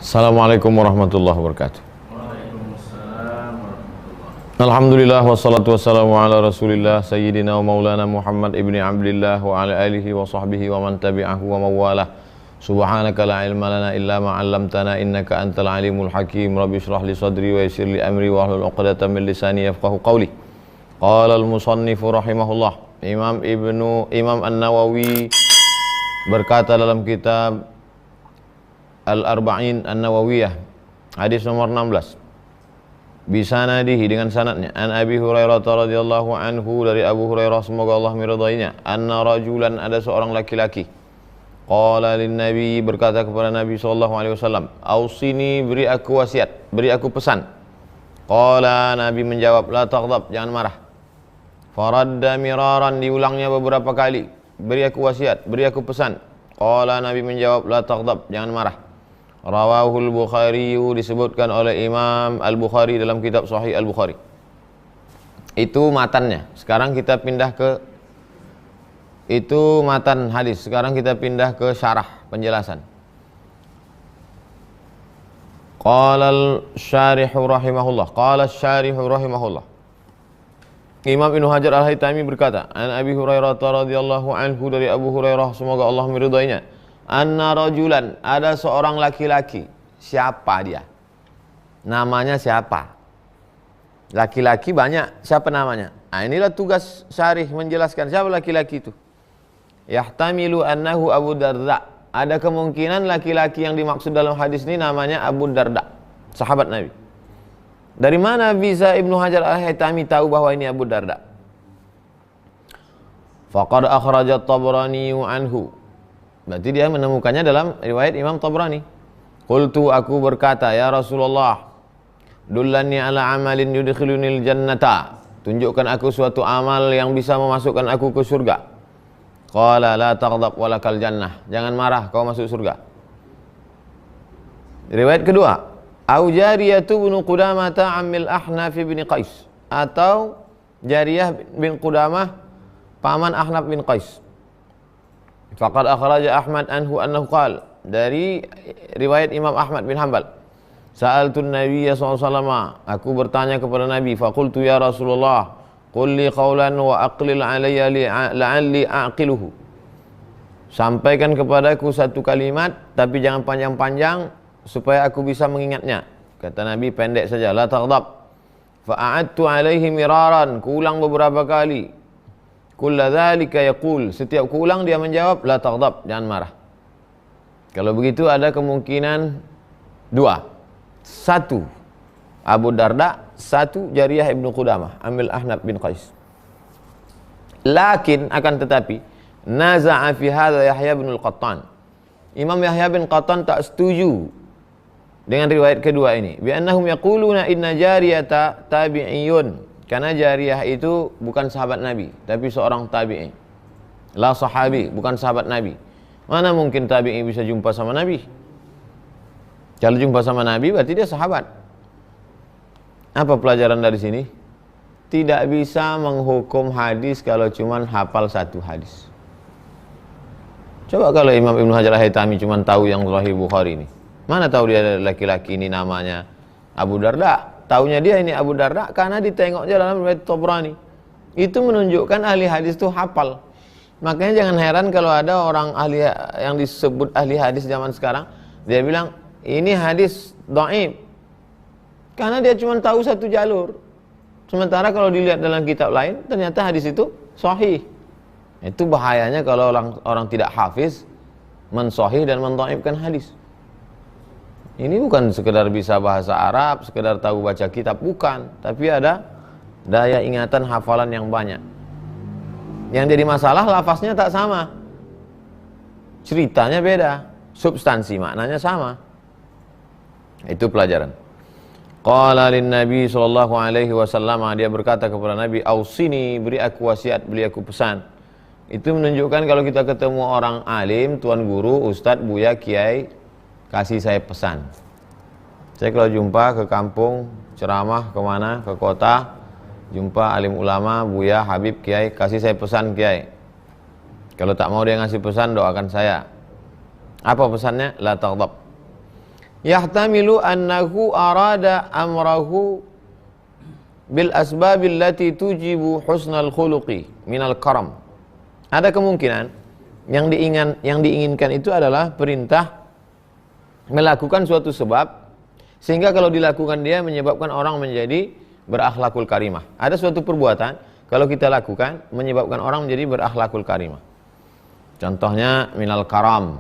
Assalamualaikum warahmatullahi wabarakatuh. Waalaikumsalam warahmatullahi. Alhamdulillah wassalatu wassalamu ala rasulillah sayyidina wa maulana Muhammad ibni Abdillah wa ala alihi wa sahbihi wa man tabi'ahu wa mawalah. Subhanaka la ilma lana illa ma 'allamtana innaka antal alimul hakim. Rabbi shrah li sadri wa yassir li amri wa hlul 'uqdatam min lisani yafqahu qawli. Qala al-musannif rahimahullah, Imam An-Nawawi berkata dalam kitab Al-Arba'in An-Nawawiyah, hadis nomor 16, bisanadihi, dengan sanadnya, an Abi Hurairah radhiyallahu anhu, dari Abu Hurairah semoga Allah meridainya, anna rajulan, ada seorang laki-laki, qala lin Nabi, berkata kepada Nabi sallallahu alaihi wasallam, ausini, beri aku wasiat, beri aku pesan. Qala, Nabi menjawab, la taghdab, jangan marah. Faradda miraran, diulangnya beberapa kali, beri aku wasiat, beri aku pesan. Qala, Nabi menjawab, la taghdab, jangan marah. Rawahul Bukhari, disebutkan oleh Imam Al-Bukhari dalam kitab Sahih Al-Bukhari. Itu matannya. Sekarang kita pindah ke, itu matan hadis. Sekarang kita pindah ke syarah, penjelasan. Qala al-syarihu rahimahullah, qala al-syarihu rahimahullah, Imam Ibnu Hajar Al-Haytami berkata, an Abi Hurairah radhiyallahu anhu, dari Abu Hurairah semoga Allah meridainya, anna rajulan, ada seorang laki-laki. Siapa dia? Namanya siapa? Laki-laki banyak, siapa namanya? Nah, inilah tugas syarih menjelaskan siapa laki-laki itu. Yahtamilu annahu Abu Darda, ada kemungkinan laki-laki yang dimaksud dalam hadis ini namanya Abu Darda, sahabat Nabi. Dari mana bisa Ibnu Hajar Al-Haytami tahu bahwa ini Abu Darda? Faqad akhrajat Tabrani anhu, berarti dia menemukannya dalam riwayat Imam Tabrani. Qultu, aku berkata, ya Rasulullah, dullani ala amalin yudkhilunil jannata, tunjukkan aku suatu amal yang bisa memasukkan aku ke surga. Qala la taghdab walakal jannah, jangan marah, kau masuk surga. Riwayat kedua, au jariyatu bin Qudamah ammil Ahnaf bin Qais, atau Jariyah bin Qudamah paman Ahnaf bin Qais. Faqad akhraja Ahmad anhu annahu qala, dari riwayat Imam Ahmad bin Hanbal, sa'altun Nabiyya sallallahu alaihi wasallam, aku bertanya kepada Nabi, faqultu ya Rasulullah, qul li qawlan wa aqlil alayya la'alli aqiluhu, sampaikan kepadaku satu kalimat tapi jangan panjang-panjang supaya aku bisa mengingatnya. Kata Nabi, pendek saja, la taghdab. Fa'adtu alaihi miraran, kuulang beberapa kali. Kulla dzalika yaqul, setiap kuulang dia menjawab, la taghdab, jangan marah. Kalau begitu ada kemungkinan dua. Satu Abu Darda, satu Jariyah ibnu Qudamah amil Ahnaf bin Qais. Lakin, akan tetapi, naza'a fi hadza Yahya bin Al-Qattan, Imam Yahya bin Qattan tak setuju dengan riwayat kedua ini. Bi annahum yaquluna inna jariyata tabi'iyun, karena Jariyah itu bukan sahabat Nabi, tapi seorang tabi'i. La sahabi, bukan sahabat Nabi. Mana mungkin tabi'i bisa jumpa sama Nabi? Kalau jumpa sama Nabi berarti dia sahabat. Apa pelajaran dari sini? Tidak bisa menghukum hadis kalau cuman hafal satu hadis. Coba kalau Imam Ibnu Hajar Al-Haytami cuman tahu yang Sahih Bukhari ini. Mana tahu dia laki-laki ini namanya Abu Darda? Taunya dia ini Abu Darda karena ditengoknya dalam riwayat Tabrani. Itu menunjukkan ahli hadis itu hafal. Makanya jangan heran kalau ada orang ahli yang disebut ahli hadis zaman sekarang, dia bilang ini hadis dhaif karena dia cuma tahu satu jalur. Sementara kalau dilihat dalam kitab lain ternyata hadis itu sahih. Itu bahayanya kalau orang tidak hafiz mensahih dan mendhaifkan hadis. Ini bukan sekedar bisa bahasa Arab, sekedar tahu baca kitab, bukan. Tapi ada daya ingatan hafalan yang banyak. Yang jadi masalah lafaznya tak sama. Ceritanya beda, substansi maknanya sama. Itu pelajaran. Qala lin Nabi sallallahu alaihi wasallam, dia berkata kepada Nabi, ausini, beri aku wasiat, beri aku pesan. Itu menunjukkan kalau kita ketemu orang alim, tuan guru, ustadz, buya, kiai, kasih saya pesan. Saya kalau jumpa ke kampung, ceramah kemana, ke kota, jumpa alim ulama, buya, habib, kiai, kasih saya pesan kiai. Kalau tak mau dia ngasih pesan, doakan saya. Apa pesannya? La taghdab. yahtamilu annahu arada amrahu bil asbabil lati tujibu husnal khuluqi minal karam. Ada kemungkinan yang diinginkan itu adalah perintah melakukan suatu sebab sehingga kalau dilakukan dia menyebabkan orang menjadi berakhlakul karimah. Ada suatu perbuatan kalau kita lakukan menyebabkan orang menjadi berakhlakul karimah. Contohnya minal karam,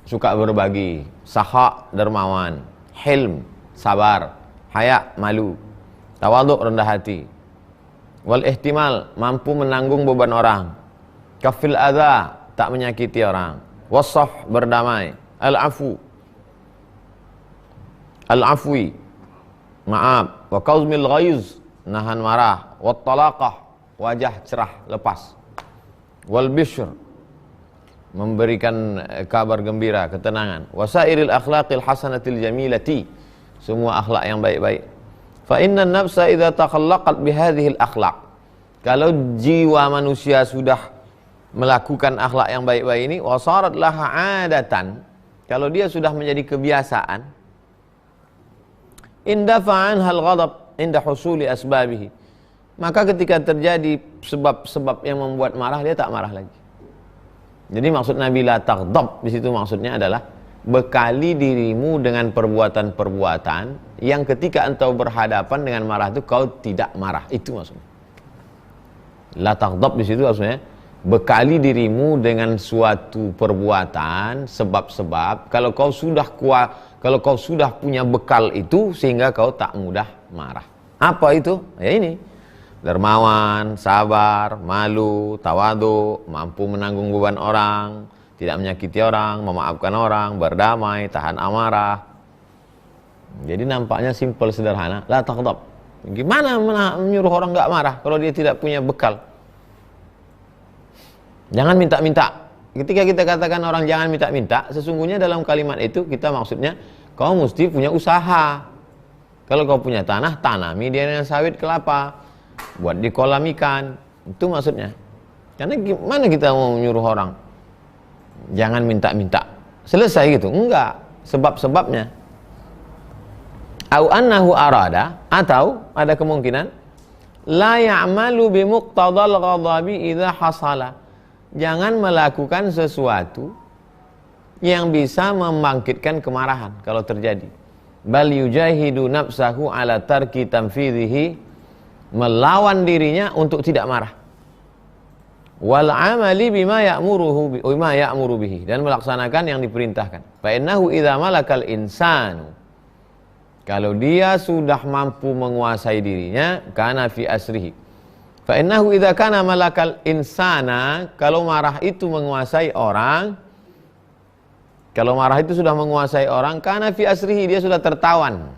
suka berbagi, sakha dermawan, hilm sabar, haya malu, tawaduk rendah hati, wal ihtimal mampu menanggung beban orang, kafil adza tak menyakiti orang, wasaf berdamai, al-afwi maaf, wa qauzmil ghaiz nahan marah, wat talaqah wajah cerah lepas, wal bishr memberikan kabar gembira, ketenangan, wasairil akhlaqil hasanatil jamilati semua akhlak yang baik-baik. Fa inna nafsa idza takhallaqat bihadhil akhlaq, kalau jiwa manusia sudah melakukan akhlak yang baik-baik ini, wasarat laha adatan, kalau dia sudah menjadi kebiasaan, indafa'an hal ghadab inda husuli asbabihi, maka ketika terjadi sebab-sebab yang membuat marah, dia tak marah lagi. Jadi maksud Nabi la taghdab di situ maksudnya adalah bekali dirimu dengan perbuatan-perbuatan yang ketika engkau berhadapan dengan marah itu kau tidak marah. Itu maksudnya. La taghdab di situ maksudnya bekali dirimu dengan suatu perbuatan sebab-sebab kalau kau sudah punya bekal itu sehingga kau tak mudah marah. Apa itu? Ya ini. Dermawan, sabar, malu, tawadu, mampu menanggung beban orang, tidak menyakiti orang, memaafkan orang, berdamai, tahan amarah. Jadi nampaknya simpel sederhana. La taghdab. Gimana menyuruh orang enggak marah kalau dia tidak punya bekal? Jangan minta-minta. Ketika kita katakan orang jangan minta-minta, sesungguhnya dalam kalimat itu kita maksudnya kau mesti punya usaha. Kalau kau punya tanah, tanami dia dengan sawit kelapa, buat di kolam ikan. Itu maksudnya. Karena gimana kita mau menyuruh orang jangan minta-minta, selesai gitu? Enggak, sebab-sebabnya. Au annahu arada, atau ada kemungkinan la ya'malu bi muqtadal ghadabi idza hasala, jangan melakukan sesuatu yang bisa membangkitkan kemarahan kalau terjadi. Bal yujahidu nafsahu ala tarki tanfidhihi, melawan dirinya untuk tidak marah. Wal amali bima ya'muru bihi, dan melaksanakan yang diperintahkan. Fa innahu idza malakal insanu, kalau dia sudah mampu menguasai dirinya, kana fi asrihi. Fa innahu idza kana malakal insana, kalau marah itu menguasai orang, kalau marah itu sudah menguasai orang, kana fi asrihi, dia sudah tertawan.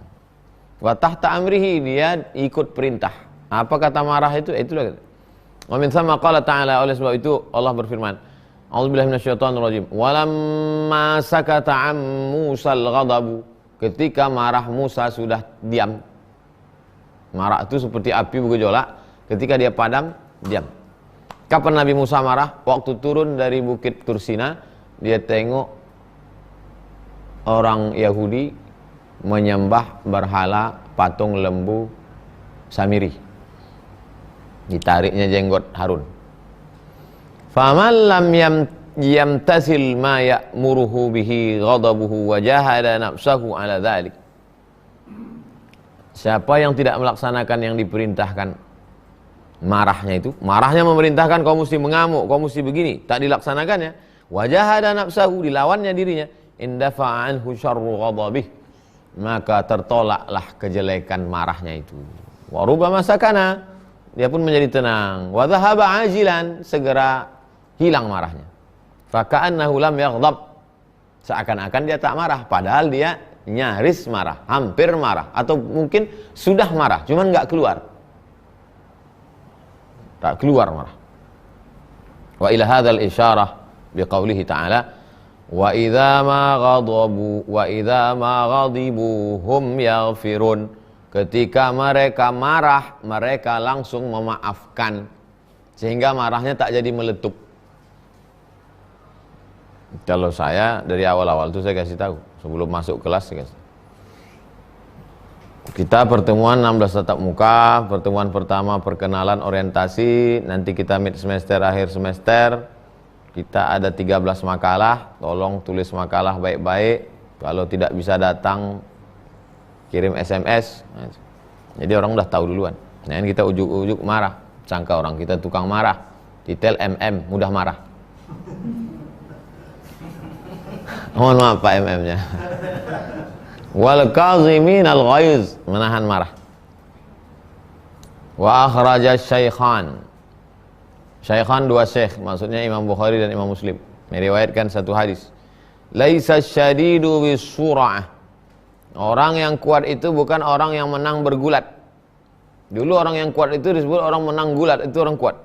Wa tahta amrihi, dia ikut perintah. Apa kata marah itu? Itulah. Wa min thamma qala ta'ala, oleh sebab itu Allah berfirman, a'udzubillahi minasyaitonir rajim, walamma sakata 'an Musal ghadabu, ketika marah Musa sudah diam. Marah itu seperti api bergejolak, ketika dia padam, diam. Kapan Nabi Musa marah? Waktu turun dari bukit Tursina, dia tengok orang Yahudi menyembah berhala patung lembu Samiri. Ditariknya jenggot Harun. Faman lam yamtasil ma ya'muruhu bihi ghadabuhu wa jahada nafsahu ala dhalik. Siapa yang tidak melaksanakan yang diperintahkan marahnya itu, marahnya memerintahkan kau mesti mengamuk, kau mesti begini, tak dilaksanakannya, wa jahada nafsahu, dilawannya dirinya, indafa anhu syarru ghadabih, maka tertolaklah kejelekan marahnya itu. Wa rubbama sakana, dia pun menjadi tenang. Wa dhahaba ajilan, segera hilang marahnya. Fa ka'annahu lam yaghdab, seakan-akan dia tak marah, padahal dia nyaris marah, hampir marah, atau mungkin sudah marah, cuman enggak keluar. Tak keluar marah. Wa ila hadzal isyarah biqaulihi ta'ala, wa idza ma ghadibu hum yaghfirun. Ketika mereka marah, mereka langsung memaafkan, sehingga marahnya tak jadi meletup. Kalau saya dari awal-awal itu saya kasih tahu, sebelum masuk kelas guys. Kita pertemuan 16 tatap muka, pertemuan pertama perkenalan orientasi, nanti kita mid semester akhir semester. Kita ada 13 makalah, tolong tulis makalah baik-baik. Kalau tidak bisa datang kirim SMS. Jadi orang udah tahu duluan. Nah, kita ujuk-ujuk marah, sangka orang kita tukang marah. Detail MM, mudah marah. Mohon maaf Pak MM-nya. Wal kazimin al ghaiz, menahan marah. Wa akhraja syaikhan. Syaikhan dua syekh, maksudnya Imam Bukhari dan Imam Muslim, meriwayatkan satu hadis. Laisa syadidu bisur'ah. Orang yang kuat itu bukan orang yang menang bergulat. Dulu orang yang kuat itu disebut orang menang gulat, itu orang kuat.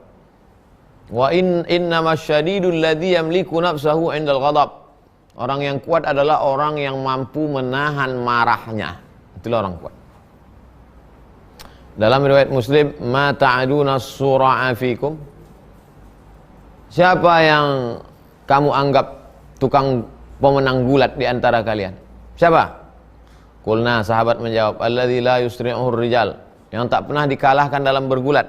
Wa innamas syadidul ladzi yamliku nafsahu 'indal ghadab. Orang yang kuat adalah orang yang mampu menahan marahnya. Itulah orang kuat. Dalam riwayat Muslim, ma ta'aduna sura'a fikum. Siapa yang kamu anggap tukang pemenang gulat di antara kalian? Siapa? Qulna, sahabat menjawab, alladzi la yusri'uhur rijal, yang tak pernah dikalahkan dalam bergulat.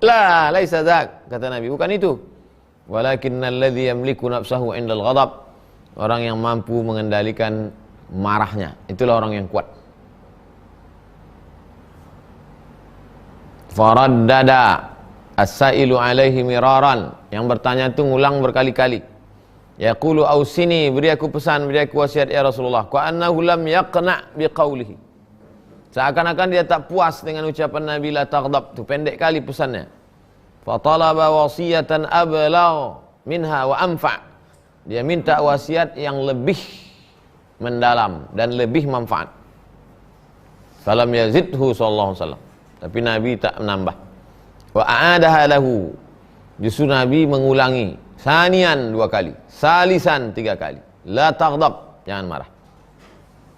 La, laisa dzak, kata Nabi, bukan itu. Walakinnal ladzi yamliku nafsahu 'indal ghadab. Orang yang mampu mengendalikan marahnya, itulah orang yang kuat. Faraddada as-sailu alaihi miraran, yang bertanya itu ngulang berkali-kali. Yaqulu ausini, beri aku pesan, beri aku wasiat ya Rasulullah. Ka annahu lam yaqna biqaulihi. Seakan-akan dia tak puas dengan ucapan Nabi la taghdab, itu pendek kali pesannya. Fa talaba wasiyatan ablagh minha wa anfa'. Dia minta wasiat yang lebih mendalam dan lebih manfaat. Falam yazidhu sallallahu alaihi wasallam. Tapi Nabi tak menambah. Wa a'adaha lahu. Justru Nabi mengulangi. Sanian 2 kali. Salisan 3 kali. La taghdab. Jangan marah.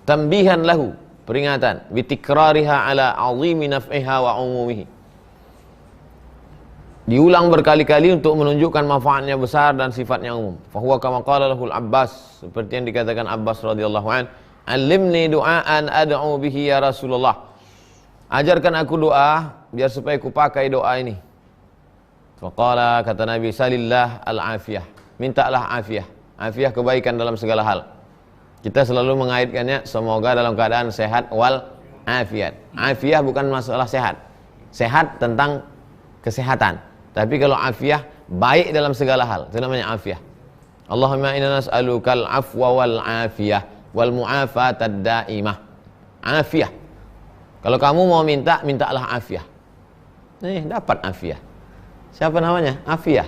Tambihan lahu. Peringatan. Bitikrariha ala azimi naf'iha wa umumihi. Diulang berkali-kali untuk menunjukkan manfaatnya besar dan sifatnya umum. Fahuwa kama qala lahul Abbas, seperti yang dikatakan Abbas radhiyallahu an, "Allimni du'aan ad'u bihi ya Rasulullah." Ajarkan aku doa biar supaya aku pakai doa ini. Faqala, kata Nabi, salillah al-afiyah. Mintalah afiyah. Afiyah kebaikan dalam segala hal. Kita selalu mengaitkannya semoga dalam keadaan sehat wal afiyat. Afiyah bukan masalah sehat. Sehat tentang kesehatan. Tapi kalau afiyah, baik dalam segala hal, itu namanya afiyah. Allahumma inna nas'alukal afwa wal afiyah wal mu'afatad daimah. Afiyah. Kalau kamu mau minta, mintalah afiyah. Nih, dapat afiyah. Siapa namanya? Afiyah.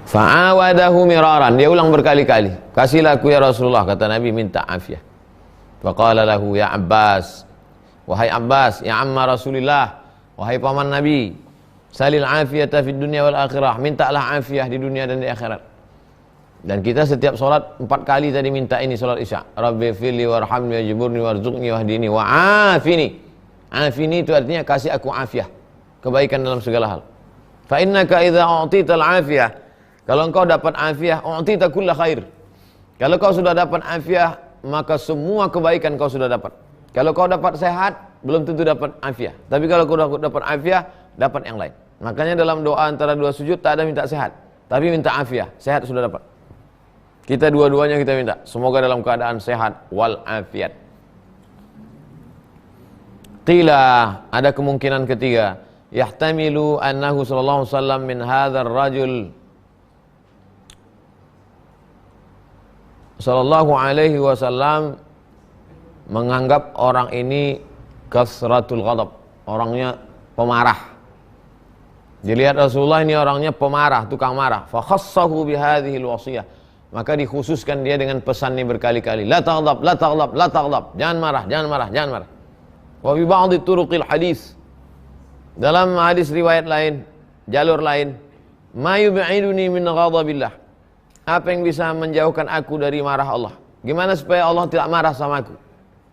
Fa'awadahu miraran, dia ulang berkali-kali. Kasihlah aku ya Rasulullah, kata Nabi, minta afiyah. Faqala lahu ya Abbas, wahai Abbas, ya amma Rasulillah, wahai paman Nabi, salil afiyata fid dunya wal akhirah, mintalah afiyah di dunia dan di akhirat. Dan kita setiap sholat 4 kali tadi minta ini sholat isya. Rabbi firli warhamni wajburni warzuqni wahdini wa'afini. Afini itu artinya kasih aku afiyah, kebaikan dalam segala hal. Fa innaka idza u'tital afiyah, kalau engkau dapat afiyah, u'tita kulla khair. Kalau kau sudah dapat afiyah, maka semua kebaikan kau sudah dapat. Kalau kau dapat sehat, belum tentu dapat afiah. Tapi kalau kau dapat afiah, dapat yang lain. Makanya dalam doa antara 2 sujud tak ada minta sehat, tapi minta afiah. Sehat sudah dapat. Kita dua-duanya kita minta. Semoga dalam keadaan sehat wal afiat. Qila, ada kemungkinan ketiga. Yahtamilu annahu sallallahu alaihi wasallam min hadzal rajul sallallahu alaihi wasallam menganggap orang ini kasratul ghadab, orangnya pemarah. Dilihat Rasulullah ini orangnya pemarah, tukang marah. Fa khassahu bi hadhihi alwasiyah. Maka dikhususkan dia dengan pesan ini berkali-kali. La taghdab, la taghdab, la taghdab. Jangan marah, jangan marah, jangan marah. Wa bi ba'dhi turuqil hadis. Dalam hadis riwayat lain, jalur lain, ma yub'iduni min ghadabillah. Apa yang bisa menjauhkan aku dari marah Allah? Gimana supaya Allah tidak marah sama aku?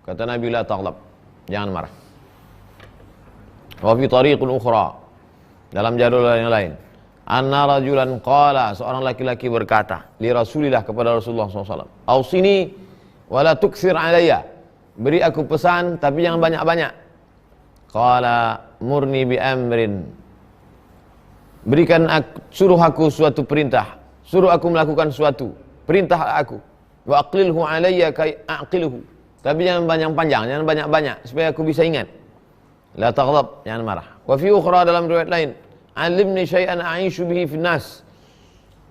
Kata Nabi, la taghdab, jangan marah. Wa fi tariqul ukhra, dalam jalur yang lain, anna rajulan qala, seorang laki-laki berkata li Rasulillah, kepada Rasulullah SAW, ausini wala tuksir alayya, beri aku pesan tapi jangan banyak-banyak. Qala murni bi amrin, berikan suruh aku suatu perintah, suruh aku melakukan suatu perintah aku. Wa aqlilhu alayya kai aqiluhu, tapi jangan panjang-panjang, jangan banyak-banyak, supaya aku bisa ingat. La taghdab, jangan marah. Wa fi ukhra, dalam riwayat lain, alimni syai'an a'ishu bihi fin nas,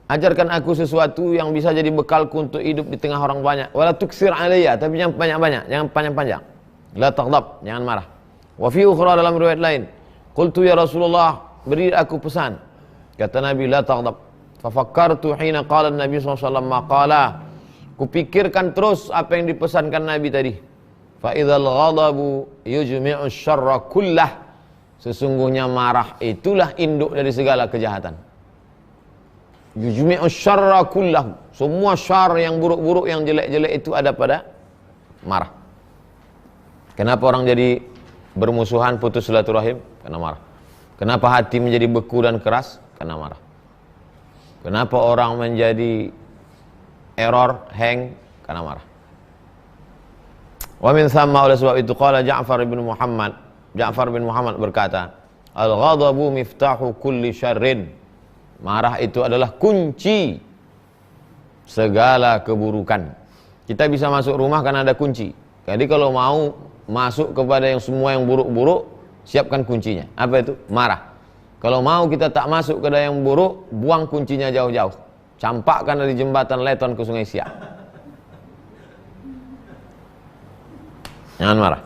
ajarkan aku sesuatu yang bisa jadi bekalku untuk hidup di tengah orang banyak. Wala tuksir alayya, tapi jangan banyak-banyak, jangan panjang-panjang. La taghdab, jangan marah. Wa fi ukhra, dalam riwayat lain, qultu ya Rasulullah, beri aku pesan. Kata Nabi, la taghdab. Fa fakkartu hina qala Nabi SAW maqala, kupikirkan terus apa yang dipesankan Nabi tadi. Fa idzal ghadabu yujmi'u syarra kullah, sesungguhnya marah itulah induk dari segala kejahatan. Yujmi'u syarra kullahu, semua syar yang buruk-buruk, yang jelek-jelek itu ada pada marah. Kenapa orang jadi bermusuhan, putus silaturahim? Karena marah. Kenapa hati menjadi beku dan keras? Karena marah. Kenapa orang menjadi error, hang? Karena marah. Wa min thamma, oleh sebab itu, qala Ja'far bin Muhammad berkata, al-ghadabu miftahu kulli syarrin, marah itu adalah kunci segala keburukan. Kita bisa masuk rumah karena ada kunci. Jadi kalau mau masuk kepada yang semua yang buruk-buruk, siapkan kuncinya. Apa itu? Marah. Kalau mau kita tak masuk ke yang buruk, buang kuncinya jauh-jauh, campakkan dari jembatan Leton ke Sungai Siak. Jangan marah.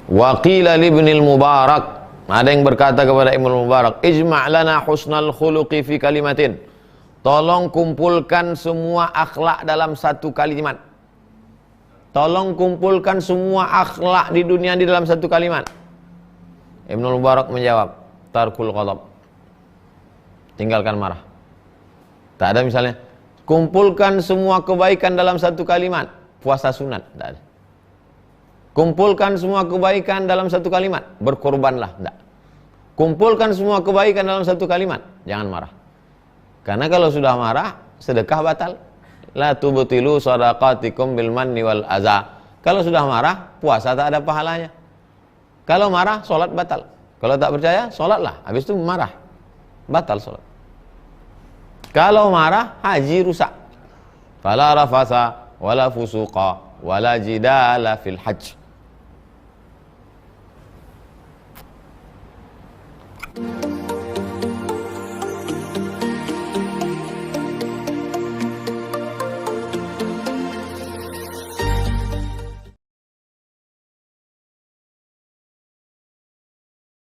Wa qila li Ibnul Mubarak, ada yang berkata kepada Ibnul Mubarak, ijma' lana husnal khuluqi fi kalimatin, tolong kumpulkan semua akhlak dalam satu kalimat. Tolong kumpulkan semua akhlak di dunia di dalam satu kalimat. Ibnul Mubarak menjawab, tarkul ghadab, tinggalkan marah. Tak ada misalnya, kumpulkan semua kebaikan dalam satu kalimat, puasa sunat, tak ada. Kumpulkan semua kebaikan dalam satu kalimat, berkorbanlah, tidak. Kumpulkan semua kebaikan dalam satu kalimat, jangan marah. Karena kalau sudah marah, sedekah batal. La tubtilu shadaqatikum bil manni wal adza. Kalau sudah marah, puasa tak ada pahalanya. Kalau marah, solat batal. Kalau tak percaya, solatlah. Habis itu marah, batal solat. Kalau marah, haji rusak. Fala rafasa wala fusuqa wala jidala fil hajj.